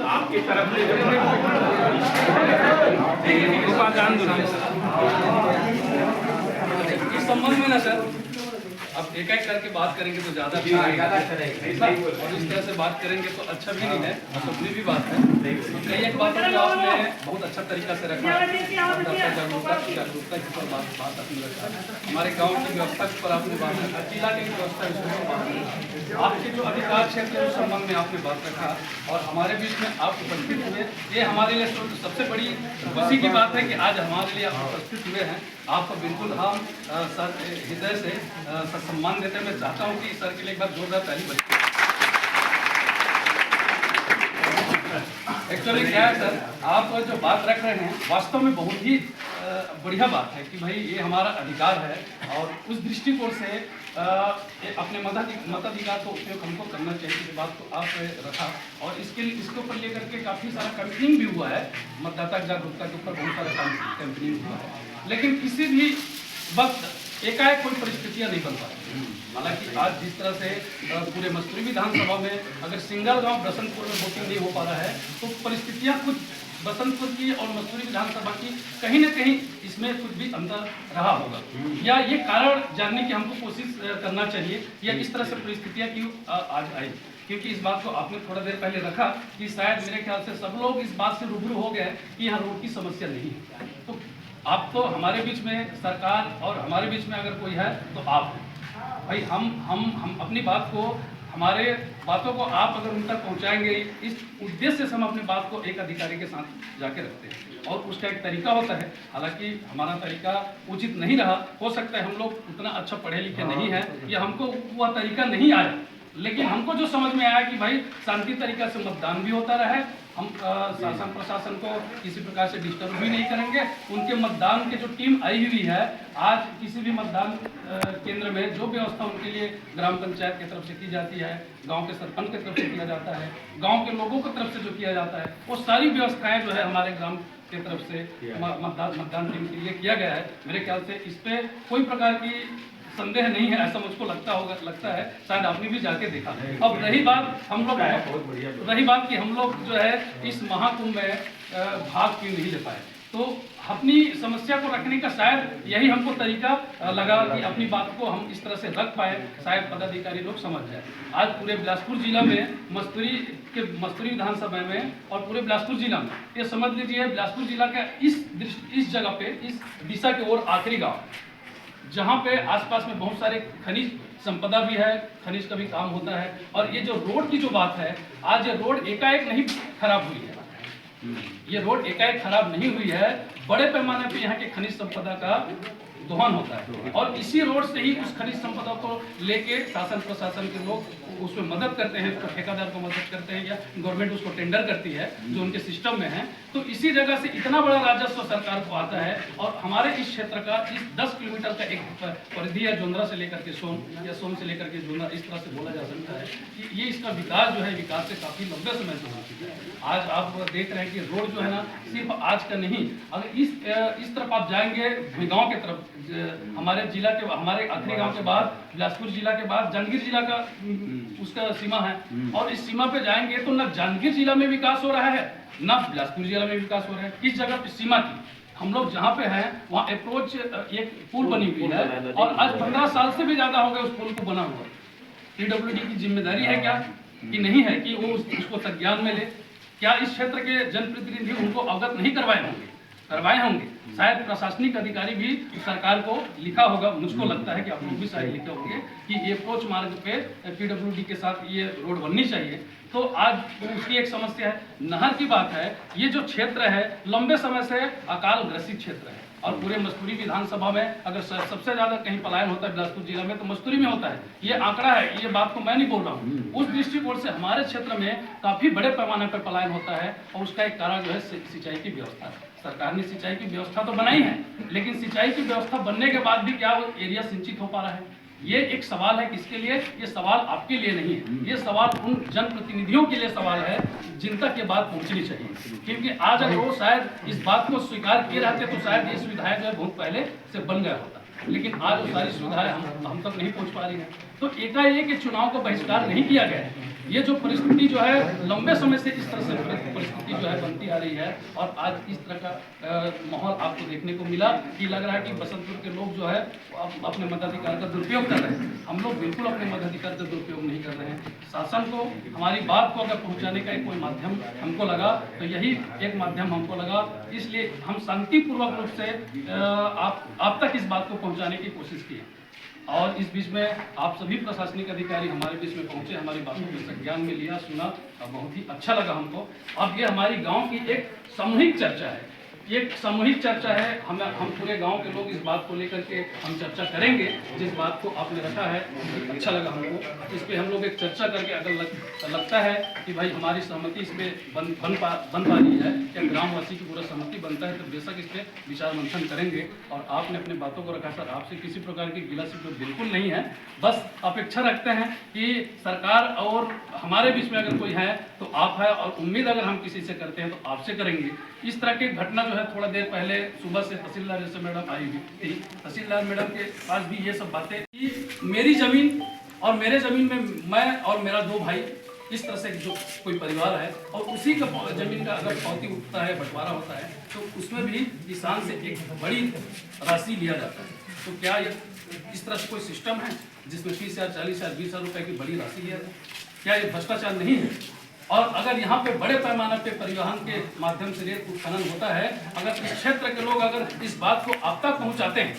आपकी तरफ से इस संबंध में ना सर, अब एक एक करके बात करेंगे तो ज्यादा अच्छा रहेगा और इस तरह से बात करेंगे तो अच्छा भी नहीं है और अपनी भी बात है। कई एक बातों को आपने बहुत अच्छा तरीका से रखा, जागरूकता के ऊपर बात आपने रखा, हमारे गांव की व्यवस्था के ऊपर आपने बात रखा, जिला की व्यवस्था के ऊपर बात रखा, आपके जो अधिकार क्षेत्र के संबंध में आपने बात रखा और हमारे बीच में आप उपस्थित हुए। ये हमारे लिए सबसे बड़ी खुशी की बात है कि आज हमारे लिए आप उपस्थित हुए हैं। आपको बिल्कुल हम सर हृदय से सम्मान देते हैं। मैं चाहता हूं कि सर के लिए एक बार जोरदार ताली बजे। एक्चुअली क्या है सर, आप जो बात रख रहे हैं वास्तव में बहुत ही बढ़िया बात है कि भाई ये हमारा अधिकार है और उस दृष्टिकोण से अपने मताधिकार को उपयोग हमको करना चाहिए। इस बात को आप रखा और इसके ऊपर लेकर के काफ़ी सारा कैंपेनिंग भी हुआ है, मतदाता जागरूकता के ऊपर बहुत सारा कैंपेनिंग हुआ है, लेकिन किसी भी वक्त एकाएक कोई परिस्थितियां नहीं बन पाती। हालांकि आज जिस तरह से पूरे मस्तूरी विधानसभा में अगर सिंगल गांव बसंतपुर में वोटिंग नहीं हो पा रहा है तो परिस्थितियां कुछ बसंतपुर की और मस्तूरी विधानसभा की कहीं ना कहीं इसमें कुछ भी अंतर रहा होगा, या ये कारण जानने की हमको कोशिश करना चाहिए या इस तरह से परिस्थितियां क्यों आज आई। क्योंकि इस बात को आपने थोड़ा देर पहले रखा कि शायद मेरे ख्याल से सब लोग इस बात से रूबरू हो गए कि यहाँ रोड की समस्या नहीं है। तो आप तो हमारे बीच में सरकार और हमारे बीच में अगर कोई है तो आप भाई हम अपनी बात को, हमारे बातों को आप अगर उन तक पहुंचाएंगे, इस उद्देश्य से हम अपनी बात को एक अधिकारी के साथ जाके रखते हैं और उसका एक तरीका होता है। हालांकि हमारा तरीका उचित नहीं रहा, हो सकता है हम लोग उतना अच्छा पढ़े लिखे नहीं हैं या हमको वह तरीका नहीं आया, लेकिन हमको जो समझ में आया कि भाई शांति तरीका से मतदान भी होता रहे, हम शासन प्रशासन को किसी प्रकार से डिस्टर्ब भी नहीं करेंगे। उनके मतदान की जो टीम आई हुई है, आज किसी भी मतदान केंद्र में जो व्यवस्था उनके लिए ग्राम पंचायत की तरफ से की जाती है, गांव के सरपंच की तरफ से किया जाता है, गांव के लोगों की तरफ से जो किया जाता है, वो सारी व्यवस्थाएं जो है हमारे ग्राम की तरफ से मतदान टीम के लिए किया गया है। मेरे ख्याल से इस पर कोई प्रकार की संदेह नहीं है, ऐसा मुझको लगता है, शायद आपने भी जाके देखा। अब रही बात कि हम लोग जो है इस महाकुंभ में भाग क्यों नहीं ले पाए, तो अपनी समस्या को रखने का शायद यही हमको तरीका लगा कि अपनी बात को हम इस तरह से रख पाए, शायद पदाधिकारी लोग समझ जाए। आज पूरे बिलासपुर जिला में मस्तूरी विधानसभा में और पूरे बिलासपुर जिला में ये समझ लीजिए, बिलासपुर जिला का इस जगह पे, इस दिशा की ओर आखिरी गाँव जहाँ पे आसपास में बहुत सारे खनिज संपदा भी है, खनिज का भी काम होता है। और ये जो रोड की जो बात है, आज ये रोड एकाएक नहीं खराब हुई है, ये रोड एकाएक खराब नहीं हुई है, बड़े पैमाने पे यहाँ के खनिज संपदा का दोहन होता है और इसी रोड से ही उस खनिज संपदा को लेके शासन प्रशासन के लोग उसमें मदद करते हैं, उसको ठेकेदार को मदद करते हैं या गवर्नमेंट उसको टेंडर करती है जो उनके सिस्टम में है। तो इसी जगह से इतना बड़ा राजस्व सरकार को आता है और हमारे इस क्षेत्र का इस 10 किलोमीटर का एक परिधि है, जोंधरा से लेकर के सोन या सोन से लेकर के जोंधरा, इस तरह से बोला जा सकता है कि ये इसका विकास जो है, विकास से काफी लंबे समय से हो चुका है। आज आप देख रहे हैं कि रोड जो है ना, सिर्फ आज का नहीं, अगर इस तरफ आप जाएंगे भुईगांव की तरफ, हमारे जिला के, हमारे आखिरी गांव के बाद बिलासपुर जिला के बाद जांजगीर जिला का उसका सीमा है और इस सीमा पे जाएंगे तो न जांजगीर जिला में विकास हो रहा है, न बिलासपुर जिला में विकास हो रहा है। इस जगह पे सीमा की हम लोग जहाँ पे हैं वहाँ अप्रोच एक पुल बनी हुई है और आज 15 साल से भी ज्यादा हो गए उस पुल को बना हुआ। पीडब्ल्यूडी की जिम्मेदारी है क्या कि नहीं है कि वो उसको संज्ञान में ले? क्या इस क्षेत्र के जनप्रतिनिधि उनको अवगत नहीं करवाए होंगे? शायद प्रशासनिक अधिकारी भी सरकार को लिखा होगा, मुझको लगता है कि आप लोग भी शायद लिखे होंगे कि ये अप्रोच मार्ग पे पीडब्ल्यूडी के साथ ये रोड बननी चाहिए। तो आज उसकी एक समस्या है। नहर की बात है, ये जो क्षेत्र है लंबे समय से अकाल ग्रसित क्षेत्र है और पूरे मस्तूरी विधानसभा में अगर सबसे ज्यादा कहीं पलायन होता है बिलासपुर जिला में तो मस्तूरी में होता है। ये आंकड़ा है, ये बात को मैं नहीं बोल रहा हूँ। उस दृष्टिकोण से हमारे क्षेत्र में काफी बड़े पैमाने पर पलायन होता है और उसका एक कारण जो है सिंचाई की व्यवस्था है। सरकार ने सिंचाई की व्यवस्था तो बनाई है, लेकिन सिंचाई की व्यवस्था बनने के बाद भी क्या वो एरिया सिंचित हो पा रहा है? ये एक सवाल है किसके लिए? ये सवाल आपके लिए नहीं है, ये सवाल उन जनप्रतिनिधियों के लिए सवाल है जिन तक ये बात पहुंचनी चाहिए। क्योंकि आज अगर वो शायद इस बात को स्वीकार किए रहते तो शायद ये सुविधाएं जो है बहुत पहले से बन गया होता, लेकिन आज वो सारी सुविधाएं हम तक नहीं पहुंच पा रही हैं। तो एकाएक ये चुनाव को बहिष्कार नहीं किया गया है। ये जो परिस्थिति जो है लंबे समय से इस तरह से परिस्थिति जो है बनती आ रही है, और आज इस तरह का माहौल आपको देखने को मिला कि लग रहा है कि बसंतपुर के लोग जो है अपने मताधिकार का दुरुपयोग कर रहे हैं। हम लोग बिल्कुल अपने मताधिकार का दुरुपयोग नहीं कर रहे हैं। शासन को हमारी बात को अगर पहुंचाने का कोई माध्यम हमको लगा तो यही एक माध्यम हमको लगा, इसलिए हम शांतिपूर्वक रूप से आप तक इस बात को पहुंचाने की कोशिश की। और इस बीच में आप सभी प्रशासनिक अधिकारी हमारे बीच में पहुंचे, हमारी बातों को संज्ञान में लिया, सुना, बहुत ही अच्छा लगा हमको। अब ये हमारी गांव की एक सामूहिक चर्चा है, एक सामूहिक चर्चा है। हम पूरे गांव के लोग इस बात को लेकर के हम चर्चा करेंगे। जिस बात को आपने रखा है अच्छा लगा हमको, इस पे हम लोग एक चर्चा करके अगर लगता है कि भाई हमारी सहमति इस पे बन पा रही है या ग्रामवासी की पूरा सहमति बनता है, तो बेशक इस पे विचार मंथन करेंगे। और आपने अपने बातों को रखा सर, आपसे किसी प्रकार की गिलासिप बिल्कुल नहीं है, बस अपेक्षा रखते हैं कि सरकार और हमारे बीच में अगर कोई है तो आप है, और उम्मीद अगर हम किसी से करते हैं तो आपसे करेंगे। इस तरह की घटना जो है थोड़ा देर पहले सुबह से तहसीलदार जैसे मैडम आई हुई थी, तहसीलदार मैडम के पास भी ये सब बातें कि मेरी जमीन और मेरे जमीन में मैं और मेरा 2 भाई, इस तरह से जो कोई परिवार है और उसी का जमीन का अगर फौती उठता है, बंटवारा होता है, तो उसमें भी किसान से एक बड़ी राशि लिया जाता है। तो क्या ये इस तरह से कोई सिस्टम है जिसमें 30,000, 40,000, 20,000 रुपए की बड़ी राशि लिया जाए? क्या ये भ्रष्टाचार नहीं है? और अगर यहाँ पे बड़े पैमाने पे परिवहन के माध्यम से रेत उत्खनन होता है, अगर इस क्षेत्र के लोग अगर इस बात को आप तक पहुँचाते हैं,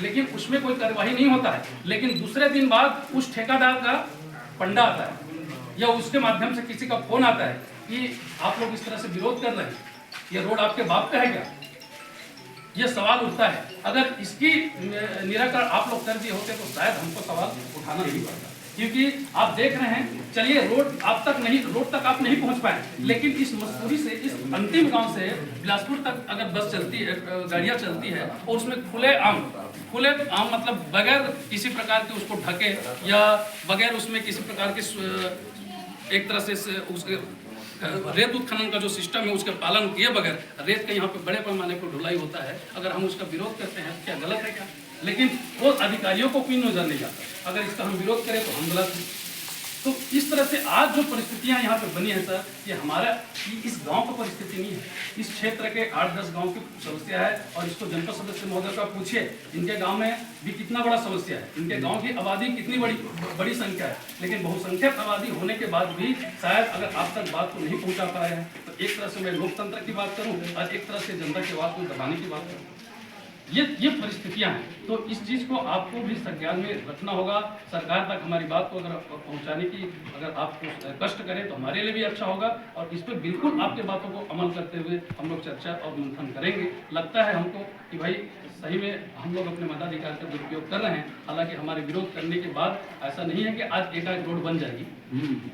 लेकिन उसमें कोई कार्यवाही नहीं होता है, लेकिन दूसरे दिन बाद उस ठेकेदार का पंडा आता है या उसके माध्यम से किसी का फोन आता है कि आप लोग इस तरह से विरोध कर रहे हैं, ये रोड आपके बाप का है क्या? ये सवाल उठता है। अगर इसकी निराकरण आप लोग कर दिए होते तो शायद हमको सवाल उठाना नहीं पड़ता, क्योंकि आप देख रहे हैं, चलिए रोड तक आप नहीं पहुंच पाए, लेकिन इस मसूरी से, इस अंतिम गांव से बिलासपुर तक अगर बस चलती है, गाड़ियां चलती है, और उसमें खुले आम मतलब बगैर किसी प्रकार के उसको ढके या बगैर उसमें किसी प्रकार के एक तरह से उसके रेत उत्खनन का जो सिस्टम है उसके पालन किए बगैर रेत का यहाँ पे बड़े पैमाने पर ढुलाई होता है। अगर हम उसका विरोध करते हैं क्या गलत है क्या? लेकिन वो अधिकारियों को कोई नजर नहीं आता। अगर इसका हम विरोध करें तो हम गलत हैं। तो इस तरह से आज जो परिस्थितियां यहाँ पे बनी है सर, ये हमारा इस गांव का परिस्थिति नहीं है, इस क्षेत्र के 8-10 गांव की समस्या है। और इसको जनपद सदस्य महोदय का पूछिए, इनके गांव में भी कितना बड़ा समस्या है, इनके गांव की आबादी कितनी बड़ी संख्या है, लेकिन बहुसंख्यक आबादी होने के बाद भी शायद अगर आप तक बात को नहीं पहुँचा पाए हैं, तो एक तरह से मैं लोकतंत्र की बात करूँ और एक तरह से जनता की बात को दबाने की बात करूँ, ये परिस्थितियां हैं। तो इस चीज़ को आपको भी संज्ञान में रखना होगा। सरकार तक हमारी बात को अगर पहुंचाने की अगर आप कष्ट करें तो हमारे लिए भी अच्छा होगा, और इस पर बिल्कुल आपके बातों को अमल करते हुए हम लोग चर्चा और मंथन करेंगे। लगता है हमको कि भाई सही में हम लोग अपने मताधिकार का दुरुपयोग कर रहे हैं। हालांकि हमारे विरोध करने के बाद ऐसा नहीं है कि आज एकाएक रोड बन जाएगी,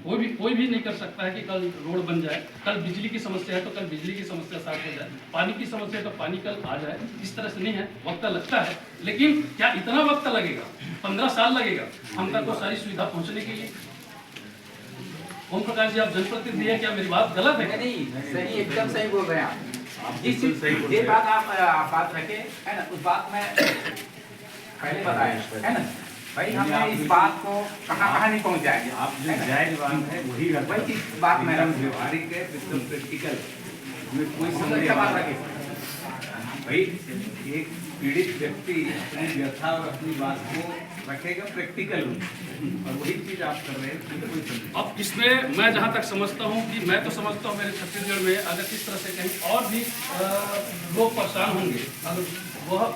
कोई भी नहीं कर सकता है कि कल रोड बन जाए, कल बिजली की समस्या है तो कल बिजली की समस्या साफ हो जाए, पानी की समस्या है तो पानी कल आ जाए। इस तरह से नहीं है, वक्त लगता है, लेकिन क्या इतना वक्त लगेगा? 15 साल लगेगा हम तक वो सारी सुविधा पहुंचने के लिए? ओम प्रकाश जी, आप जनप्रतिनिधि है, क्या मेरी बात गलत है? नहीं, सही, एकदम सही बोल रहे हैं आप। ये बात आप बात रखे है ना, उस बात में पहले बताया है ना भाई, हमने इस बात को कहाँ नहीं पहुँचाएंगे। आप जो जायज बात है वही बात में व्यवहारिक है, एकदम प्रैक्टिकल, हमें कोई समझ बात रखे भाई। एक पीड़ित व्यक्ति अपनी व्यथा और अपनी बात को रखेगा प्रैक्टिकल, और वही चीज आप कर रहे हैं। अब इसमें मैं जहाँ तक समझता हूँ कि मैं तो समझता हूँ मेरे छत्तीसगढ़ में अगर इस तरह से कहीं और भी लोग परेशान होंगे, अगर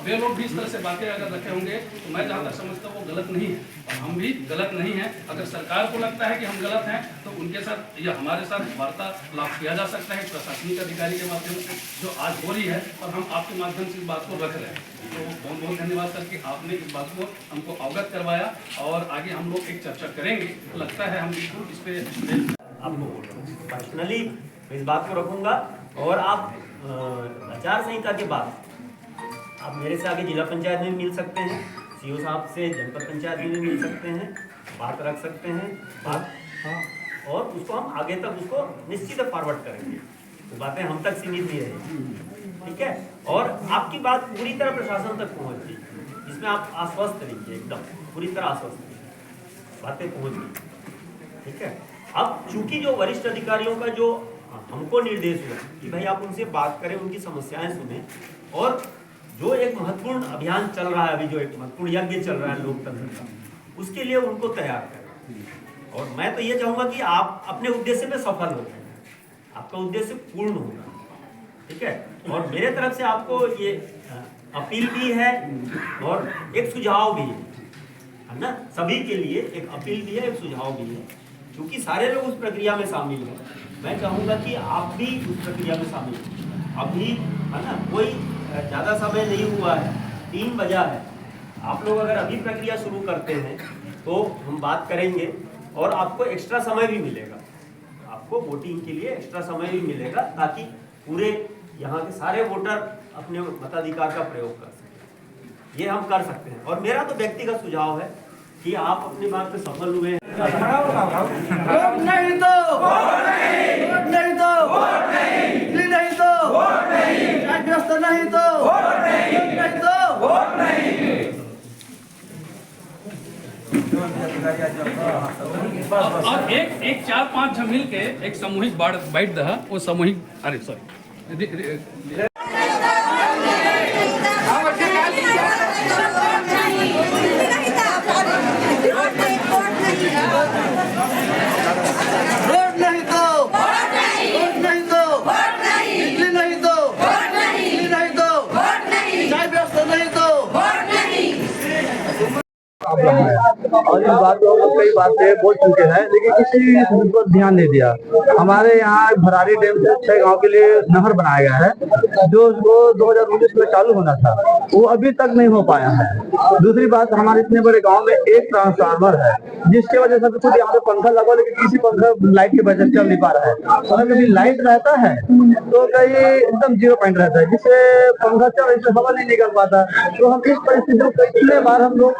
वे लोग भी इस तरह से बातें अगर रखे होंगे, तो मैं जहाँ तक समझता हूँ वो गलत नहीं है और हम भी गलत नहीं हैं। अगर सरकार को लगता है कि हम गलत हैं तो उनके साथ या हमारे साथ वार्तालाप किया जा सकता है प्रशासनिक अधिकारी के माध्यम से, जो आज हो रही है, और हम आपके माध्यम से इस बात को रख रहे हैं। तो बहुत बहुत धन्यवाद सर कि आपने इस बात को हमको अवगत करवाया, और आगे हम लोग एक चर्चा करेंगे। तो लगता है हम बिल्कुल इस पर आपको पर्सनली इस बात को रखूँगा, और आप आचार संहिता के बाद आप मेरे से आगे जिला पंचायत में मिल सकते हैं, सीओ साहब से जनपद पंचायत में भी मिल सकते हैं, बात रख सकते हैं, और उसको हम आगे तक उसको निश्चित फॉरवर्ड करेंगे। तो बातें हम तक सीमित नहीं रहेगी, ठीक है। और आपकी बात पूरी तरह प्रशासन तक पहुंच गई, जिसमें आप आश्वस्त रहिए, एकदम पूरी तरह आश्वस्त रहिए, बातें पहुंच गई, ठीक है। अब चूंकि जो वरिष्ठ अधिकारियों का जो हमको निर्देश हुआ कि भाई आप उनसे बात करें, उनकी समस्याएं सुने, और जो एक महत्वपूर्ण अभियान चल रहा है अभी, जो एक महत्वपूर्ण यज्ञ चल रहा है लोकतंत्र का, उसके लिए उनको तैयार करें। और मैं तो ये चाहूँगा कि आप अपने उद्देश्य में सफल हो जाए, आपका उद्देश्य पूर्ण होगा, ठीक है। और मेरे तरफ से आपको ये अपील भी है और एक सुझाव भी है ना, सभी के लिए एक अपील भी है, एक सुझाव भी है। क्योंकि सारे लोग उस प्रक्रिया में शामिल हैं, मैं चाहूँगा कि आप भी उस प्रक्रिया में शामिल हो। अभी है ना, कोई ज़्यादा समय नहीं हुआ है, 3 बजा है। आप लोग अगर अभी प्रक्रिया शुरू करते हैं तो हम बात करेंगे, और आपको एक्स्ट्रा समय भी मिलेगा, आपको वोटिंग के लिए एक्स्ट्रा समय भी मिलेगा, ताकि पूरे यहाँ के सारे वोटर अपने मताधिकार का प्रयोग कर सकें। ये हम कर सकते हैं। और मेरा तो व्यक्तिगत सुझाव है कि आप अपनी बात पे सफल हुए हैं। वोट नहीं दो, वोट नहीं दो, बिजली नहीं दो, व्यवस्था नहीं दो, नहीं दो, वोट नहीं। और एक 4-5 जन मिल के एक सामूहिक बैठ दहा, वो सामूहिक, अरे सॉरी, वोट नहीं दो, वोट नहीं दो, बिजली नहीं दो, बिजली नहीं दो, चाय व्यवस्था नहीं दो। और इस बात को हम लोग कई बातें बोल चुके हैं, लेकिन किसी ने पर ध्यान नहीं दिया। हमारे यहाँ भरारी डैम से 6 गांव के लिए नहर बनाया गया है, जो 2019 में चालू होना था, वो अभी तक नहीं हो पाया है। दूसरी बात, हमारे इतने बड़े गांव में एक ट्रांसफार्मर है, जिसके वजह से खुद यहाँ पे पंखा लगा, लेकिन किसी पंखा लाइट की वजह से चल नहीं पा रहा है। अगर कभी लाइट रहता है तो कहीं एकदम 0 पॉइंट रहता है, जिससे पंखा चल रहा है, हवा नहीं निकल पाता। तो हम इस परिस्थितियों को इतने बार हम लोग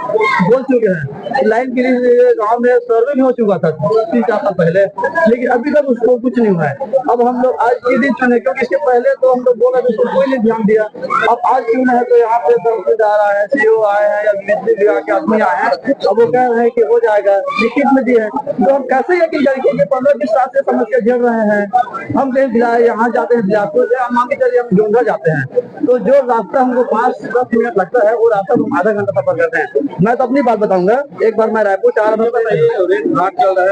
बोल चुके हैं। लाइन के लिए गांव में सर्वे भी हो चुका था 3-4 साल पहले, लेकिन अभी तक उसको कुछ नहीं हुआ है। अब हम लोग आज के दिन चुने, क्योंकि इसके पहले तो हम लोग बोला तो उसको कोई नहीं ध्यान दिया। अब आज क्यों है तो यहाँ पे तहसीलदार आए हैं, सीओ आए हैं, या बिजली विभाग के आदमी आए हैं, अब वो कह रहे हैं कि हो जाएगा, लिखित में दी है। तो हम कैसे यकीन करें, क्योंकि 15-20 साल से समस्या झेल रहे हैं। हम कहीं यहाँ जाते हैं बिलासपुर से, मान के चलिए हम जोंधा जाते हैं, तो जो रास्ता हमको 5-10 मिनट लगता है, वो रास्ता हम आधा घंटा सफर करते हैं। मैं तो अपनी बात बताऊंगा, एक बार मैं रायपुर 4 बजे रेत घाट चल रहा है,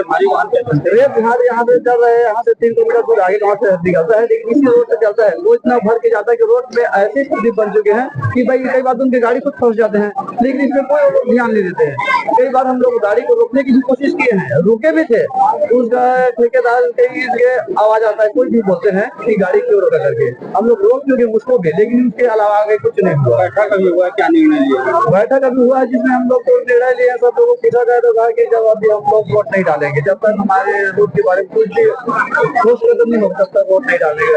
रेत घाट यहाँ पे चल रहे हैं, यहाँ से 3 किलोमीटर दूर आगे गाँव से निकलता है, लेकिन इसी रोड से चलता है। वो इतना भर के जाता है कि रोड पे ऐसी स्थिति बन चुके हैं कि भाई कई बार उनकी गाड़ी खुद फंस जाते हैं, लेकिन इसमें कोई लोग ध्यान नहीं देते हैं। कई बार हम लोग गाड़ी को रोकने की कोशिश किए हैं, रुके भी थे, उसका ठेकेदार के आवाज आता है, कोई भी बोलते हैं कि गाड़ी क्यों रोका करके। हम लोग रोक चुके उसको भी, लेकिन उसके अलावा आगे कुछ नहीं हुआ। बैठक अभी हुआ, क्या निर्णय लिया? बैठक अभी हुआ जिसमें हम लोग को निर्णय लिया, सब लोगों को पूछा गया, तो कहा कि जब अभी हम लोग वोट नहीं डालेंगे, जब तक हमारे रूट के बारे में कुछ भी ठोस कदम नहीं होगा, तब तक वोट नहीं डालेंगे।